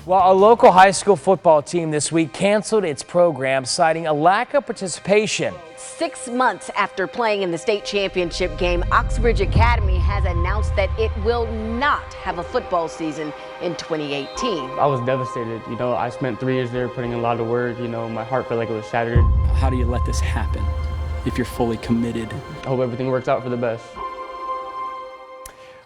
Well, a local high school football team this week canceled its program, citing a lack of participation. 6 months after playing in the state championship game, Oxbridge Academy has announced that it will not have a football season in 2018. I was devastated. I spent 3 years there putting in a lot of work. My heart felt like it was shattered. How do you let this happen if you're fully committed? I hope everything works out for the best.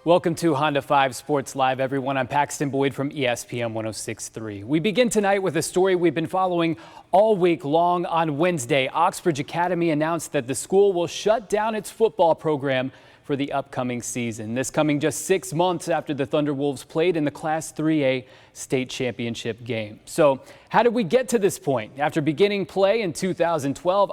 Welcome to Honda 5 Sports Live, everyone. I'm Paxton Boyd from ESPN 106.3. We begin tonight with a story we've been following all week long. On Wednesday, Oxbridge Academy announced that the school will shut down its football program for the upcoming season. This coming just 6 months after the Thunderwolves played in the Class 3A state championship game. So how did we get to this point? After beginning play in 2012,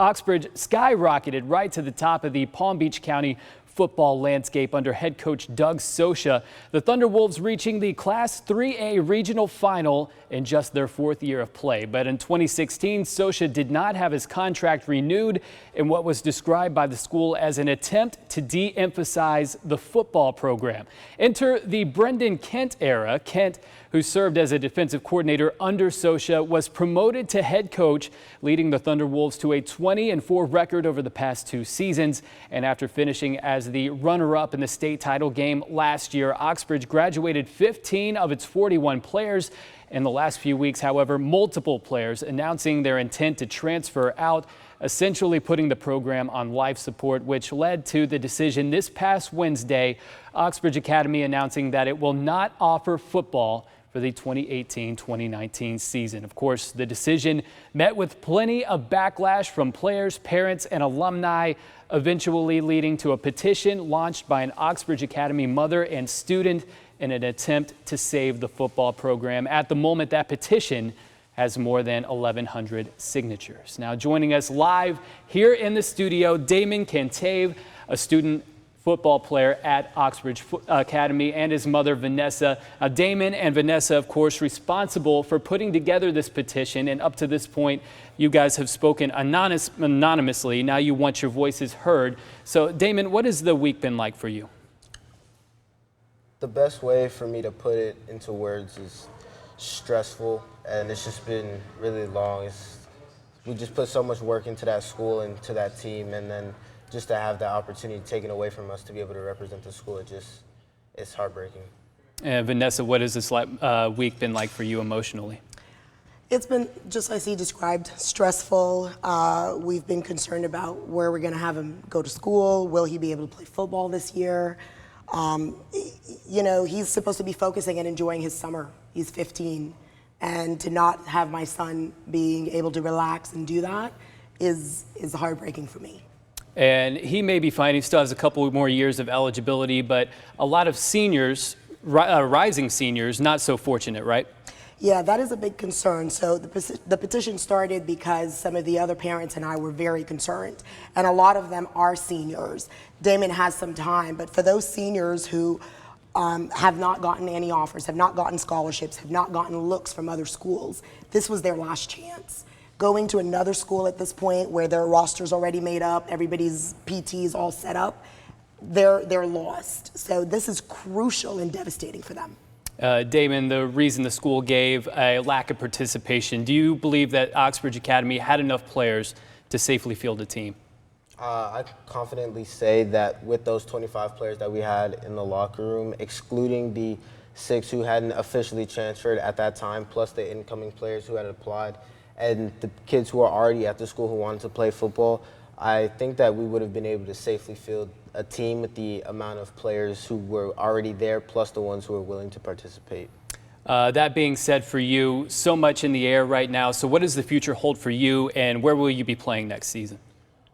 Oxbridge skyrocketed right to the top of the Palm Beach County football landscape under head coach Doug Sosha. The Thunderwolves reaching the Class 3A regional final in just their 4th year of play. But in 2016, Sosha did not have his contract renewed in what was described by the school as an attempt to de-emphasize the football program. Enter the Brendan Kent era. Kent, who served as a defensive coordinator under Sosha, was promoted to head coach, leading the Thunderwolves to a 20-4 record over the past 2 seasons. And after finishing as the runner-up in the state title game last year, Oxbridge graduated 15 of its 41 players. In the last few weeks, however, multiple players announcing their intent to transfer out, essentially putting the program on life support, which led to the decision this past Wednesday, Oxbridge Academy announcing that it will not offer football for the 2018-2019 season. Of course, the decision met with plenty of backlash from players, parents, and alumni, eventually leading to a petition launched by an Oxbridge Academy mother and student in an attempt to save the football program. At the moment, that petition has more than 1,100 signatures. Now, joining us live here in the studio, Daymon Cantave, a student football player at Oxbridge Academy, and his mother, Vanessa. Daymon and Vanessa, of course, responsible for putting together this petition, and up to this point, you guys have spoken anonymously. Now you want your voices heard. So, Daymon, what has the week been like for you? The best way for me to put it into words is stressful, and it's just been really long. We just put so much work into that school and to that team, and then just to have that opportunity taken away from us to be able to represent the school, it's heartbreaking. And Vanessa, what has this week been like for you emotionally? It's been, just as he described, stressful. We've been concerned about where we're going to have him go to school. Will he be able to play football this year? He's supposed to be focusing and enjoying his summer. He's 15. And to not have my son being able to relax and do that is heartbreaking for me. And he may be fine. He still has a couple more years of eligibility, but a lot of seniors, rising seniors, not so fortunate, right? Yeah, that is a big concern. So the petition started because some of the other parents and I were very concerned. And a lot of them are seniors. Daymon has some time, but for those seniors who have not gotten any offers, have not gotten scholarships, have not gotten looks from other schools, this was their last chance. Going to another school at this point where their roster's already made up, everybody's PT's all set up, they're lost. So this is crucial and devastating for them. Daymon, the reason the school gave a lack of participation, do you believe that Oxbridge Academy had enough players to safely field a team? I confidently say that with those 25 players that we had in the locker room, excluding the 6 who hadn't officially transferred at that time, plus the incoming players who had applied, and the kids who are already at the school who wanted to play football, I think that we would have been able to safely field a team with the amount of players who were already there, plus the ones who are willing to participate. That being said, for you, so much in the air right now. So what does the future hold for you, and where will you be playing next season?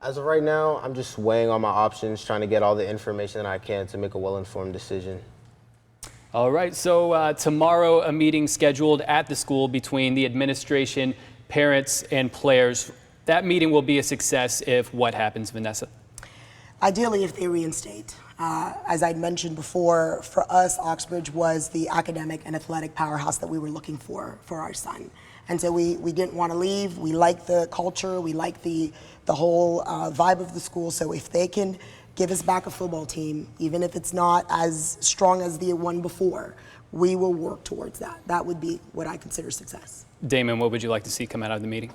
As of right now, I'm just weighing all my options, trying to get all the information that I can to make a well-informed decision. All right, so tomorrow a meeting scheduled at the school between the administration, parents, and players. That meeting will be a success if what happens, Vanessa? Ideally, if they reinstate. As I'd mentioned before, for us, Oxbridge was the academic and athletic powerhouse that we were looking for our son. And so we didn't want to leave. We like the culture. We like the whole vibe of the school. So if they can give us back a football team, even if it's not as strong as the one before, we will work towards that. That would be what I consider success. Daymon, what would you like to see come out of the meeting?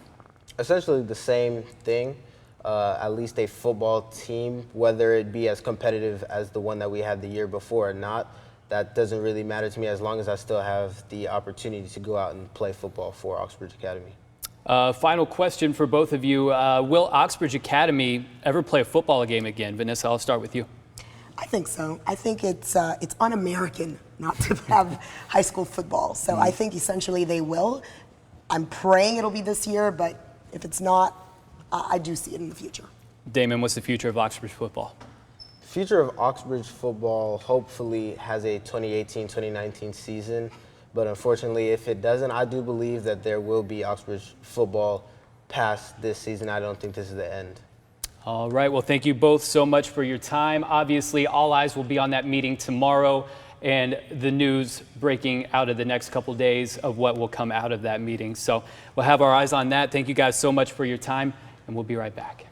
Essentially the same thing, at least a football team, whether it be as competitive as the one that we had the year before or not, that doesn't really matter to me as long as I still have the opportunity to go out and play football for Oxbridge Academy. Final question for both of you. Will Oxbridge Academy ever play a football game again? Vanessa, I'll start with you. I think so. I think it's un-American not to have high school football. So I think essentially they will. I'm praying it'll be this year, but if it's not, I do see it in the future. Daymon, what's the future of Oxbridge football? The future of Oxbridge football hopefully has a 2018-2019 season, but unfortunately if it doesn't, I do believe that there will be Oxbridge football past this season. I don't think this is the end. All right, well, thank you both so much for your time. Obviously, all eyes will be on that meeting tomorrow and the news breaking out of the next couple days of what will come out of that meeting. So we'll have our eyes on that. Thank you guys so much for your time, and we'll be right back.